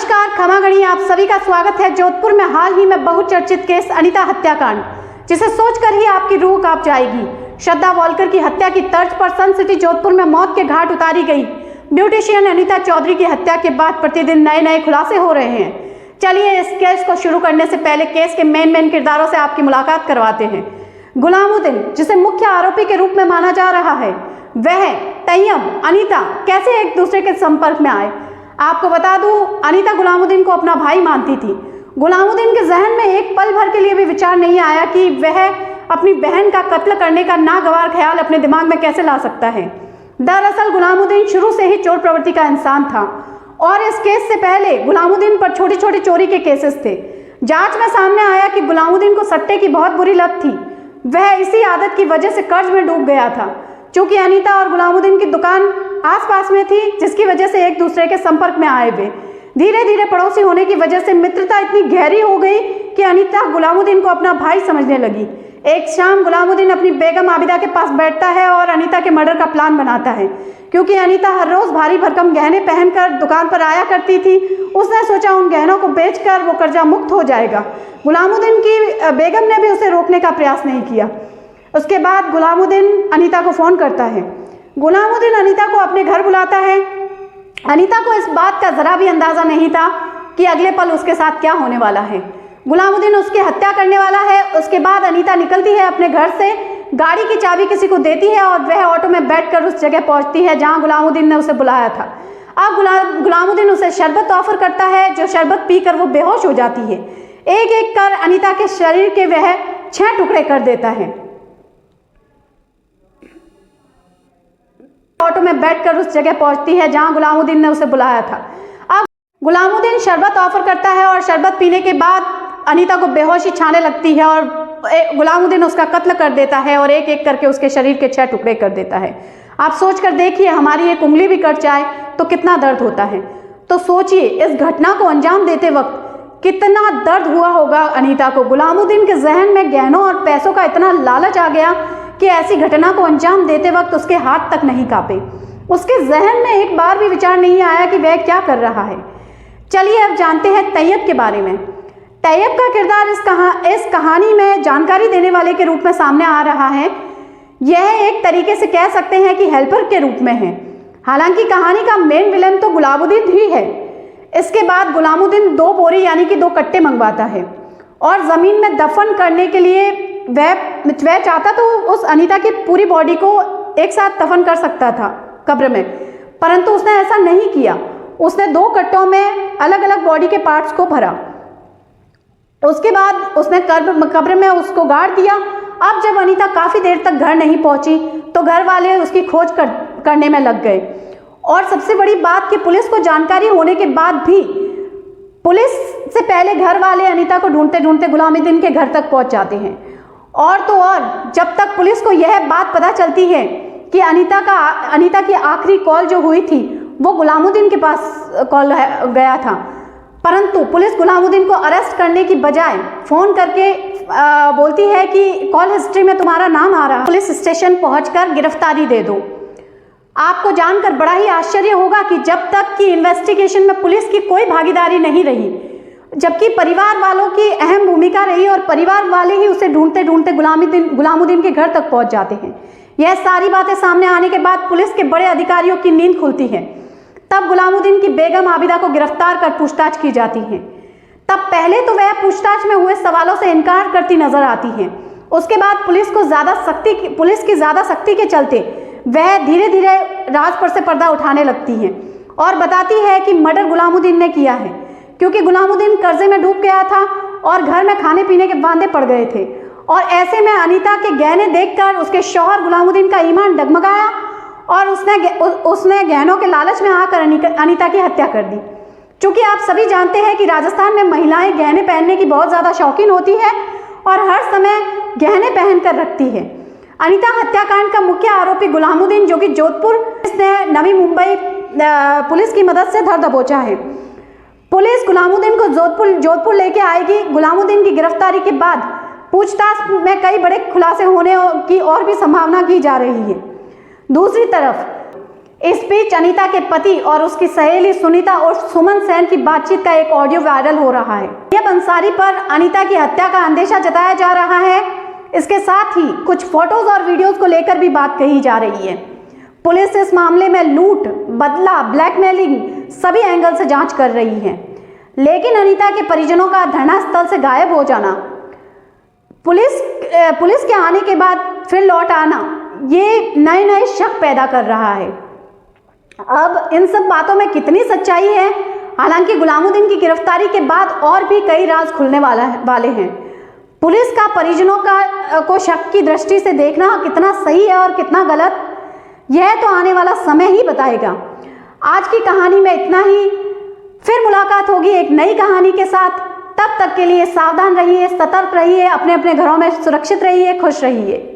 नमस्कार, खमागणी आप सभी का स्वागत है। जोधपुर में हाल ही में बहुचर्चित केस अनीता हत्याकांड, जिसे सोचकर ही आपकी रूह कांप जाएगी। श्रद्धा वॉलकर की हत्या की तर्ज पर सन सिटी जोधपुर में मौत के घाट उतारी गई ब्यूटिशियन अनीता चौधरी की हत्या के बाद प्रतिदिन नए नए खुलासे हो रहे हैं। चलिए इस केस को शुरू करने से पहले केस के मेन किरदारों से आपकी मुलाकात करवाते हैं। गुलामुद्दीन, जिसे मुख्य आरोपी के रूप में माना जा रहा है, वह तैयब अनीता कैसे एक दूसरे के संपर्क में आए। आपको बता दूं, अनीता गुलामुद्दीन को अपना भाई मानती थी। गुलामुद्दीन के जहन में एक पल भर के लिए भी विचार नहीं आया कि वह अपनी बहन का कत्ल करने का नागवार ख्याल अपने दिमाग में कैसे ला सकता है। दरअसल गुलामुद्दीन शुरू से ही चोर प्रवृत्ति का इंसान था और इस केस से पहले गुलामुद्दीन पर छोटी छोटी चोरी के केसेस थे। जांच में सामने आया कि गुलामुद्दीन को सट्टे की बहुत बुरी लत थी। वह इसी आदत की वजह से कर्ज में डूब गया था। चूंकि अनीता और गुलामुद्दीन की दुकान आसपास में थी, जिसकी वजह से एक दूसरे के संपर्क में आए वे धीरे धीरे पड़ोसी होने की वजह से मित्रता इतनी गहरी हो गई कि अनीता गुलामुद्दीन को अपना भाई समझने लगी। एक शाम गुलामुद्दीन अपनी बेगम आबिदा के पास बैठता है और अनीता के मर्डर का प्लान बनाता है। क्योंकि अनीता हर रोज भारी भरकम गहने पहनकर दुकान पर आया करती थी, उसने सोचा उन गहनों को बेचकर वो कर्जा मुक्त हो जाएगा। गुलामुद्दीन की बेगम ने भी उसे रोकने का प्रयास नहीं किया। उसके बाद गुलामुद्दीन अनीता को फोन करता है। गुलामुद्दीन अनीता को अपने घर बुलाता है। अनीता को इस बात का जरा भी अंदाजा नहीं था कि अगले पल उसके साथ क्या होने वाला है। गुलामुद्दीन उसकी हत्या करने वाला है। उसके बाद अनीता निकलती है अपने घर से, गाड़ी की चाबी किसी को देती है और वह ऑटो में बैठकर उस जगह पहुंचती है जहां गुलामुद्दीन ने उसे बुलाया था। अब गुलामुद्दीन उसे शरबत ऑफर करता है, जो शरबत पीकर वो बेहोश हो जाती है। एक एक कर अनीता के शरीर के वह 6 टुकड़े कर देता है। ऑटो में बैठकर उस जगह पहुंचती है जहां गुलामुद्दीन ने उसे बुलाया था। अब गुलामुद्दीन शरबत ऑफर करता है और शरबत पीने के बाद अनीता को बेहोशी छाने लगती है और गुलामुद्दीन उसका कत्ल कर देता है और एक एक करके उसके शरीर के 6 टुकड़े कर देता है। आप सोचकर देखिए, हमारी एक उंगली भी कट जाए तो कितना दर्द होता है। तो सोचिए, इस घटना को अंजाम देते वक्त कितना दर्द हुआ होगा अनीता को। गुलामुद्दीन के जहन में गहनों और पैसों का इतना लालच आ गया कि ऐसी घटना को अंजाम देते वक्त उसके हाथ तक नहीं कांपे। उसके जहन में एक बार भी विचार नहीं आया कि वह क्या कर रहा है। चलिए अब जानते हैं तैयब के बारे में। तैयब का किरदार इस कहानी में जानकारी देने वाले के रूप में सामने आ रहा है। यह एक तरीके से कह सकते हैं कि हेल्पर के रूप में है। हालांकि कहानी का मेन विलन तो गुलामुद्दीन ही है। इसके बाद गुलामुद्दीन 2 बोरी यानी कि 2 कट्टे मंगवाता है और जमीन में दफन करने के लिए वह चाहता तो उस अनीता की पूरी बॉडी को एक साथ दफन कर सकता था कब्र में, परंतु उसने ऐसा नहीं किया। उसने 2 कट्टों में अलग अलग बॉडी के पार्ट्स को भरा। उसके बाद उसने कब्र में उसको गाड़ दिया। अब जब अनीता काफी देर तक घर नहीं पहुंची तो घर वाले उसकी खोज करने में लग गए। और सबसे बड़ी बात कि पुलिस को जानकारी होने के बाद भी पुलिस से पहले घर वाले अनीता को ढूंढते ढूंढते गुलामुद्दीन के घर तक पहुंच जाते हैं। और तो और, जब तक पुलिस को यह बात पता चलती है कि अनीता की आखिरी कॉल जो हुई थी वो गुलामुद्दीन के पास कॉल गया था, परंतु पुलिस गुलामुद्दीन को अरेस्ट करने की बजाय फोन करके बोलती है कि कॉल हिस्ट्री में तुम्हारा नाम आ रहा है, पुलिस स्टेशन पहुंचकर गिरफ्तारी दे दो। आपको जानकर बड़ा ही आश्चर्य होगा कि जब तक की इन्वेस्टिगेशन में पुलिस की कोई भागीदारी नहीं रही, जबकि परिवार वालों की अहम भूमिका रही और परिवार वाले ही उसे ढूंढते ढूंढते गुलामुद्दीन के घर तक पहुंच जाते हैं। यह सारी बातें सामने आने के बाद पुलिस के बड़े अधिकारियों की नींद खुलती है। तब गुलामुद्दीन की बेगम आबिदा को गिरफ्तार कर पूछताछ की जाती है। तब पहले तो वह पूछताछ में हुए सवालों से इनकार करती नजर आती है। उसके बाद पुलिस की ज्यादा सख्ती के चलते वह धीरे धीरे राज पर से पर्दा उठाने लगती है और बताती है कि मर्डर गुलामुद्दीन ने किया है, क्योंकि गुलामुद्दीन कर्जे में डूब गया था और घर में खाने पीने के वांदे पड़ गए थे। और ऐसे में अनीता के गहने देखकर उसके शौहर गुलामुद्दीन का ईमान डगमगाया और उसने गहनों के लालच में आकर अनीता की हत्या कर दी। चूंकि आप सभी जानते हैं कि राजस्थान में महिलाएं गहने पहनने की बहुत ज़्यादा शौकीन होती है और हर समय गहने पहनकर रखती है। अनीता हत्याकांड का मुख्य आरोपी गुलामुद्दीन, जो कि जोधपुर ने नवी मुंबई पुलिस की मदद से धर दबोचा है। पुलिस गुलामुद्दीन को जोधपुर लेके आएगी। गुलामुद्दीन की गिरफ्तारी के बाद पूछताछ में कई बड़े खुलासे होने की और भी संभावना की जा रही है। दूसरी तरफ इस बीच अनीता के पति और उसकी सहेली सुनीता और सुमन सेन की बातचीत का एक ऑडियो वायरल हो रहा है। तैयब अंसारी पर अनीता की हत्या का अंदेशा जताया जा रहा है। इसके साथ ही कुछ फोटोज और वीडियोस को लेकर भी बात कही जा रही है। पुलिस इस मामले में लूट, बदला, ब्लैकमेलिंग सभी एंगल से जांच कर रही है। लेकिन अनीता के परिजनों का धरना स्थल से गायब हो जाना, पुलिस के आने के बाद फिर लौट आना, ये नए शक पैदा कर रहा है। अब इन सब बातों में कितनी सच्चाई है, हालांकि गुलामुद्दीन की गिरफ्तारी के बाद और भी कई राज खुलने वाले हैं। पुलिस का परिजनों को शक की दृष्टि से देखना कितना सही है और कितना गलत, यह तो आने वाला समय ही बताएगा। आज की कहानी में इतना ही। फिर मुलाकात होगी एक नई कहानी के साथ। तब तक के लिए सावधान रहिए, सतर्क रहिए, अपने अपने घरों में सुरक्षित रहिए, खुश रहिए।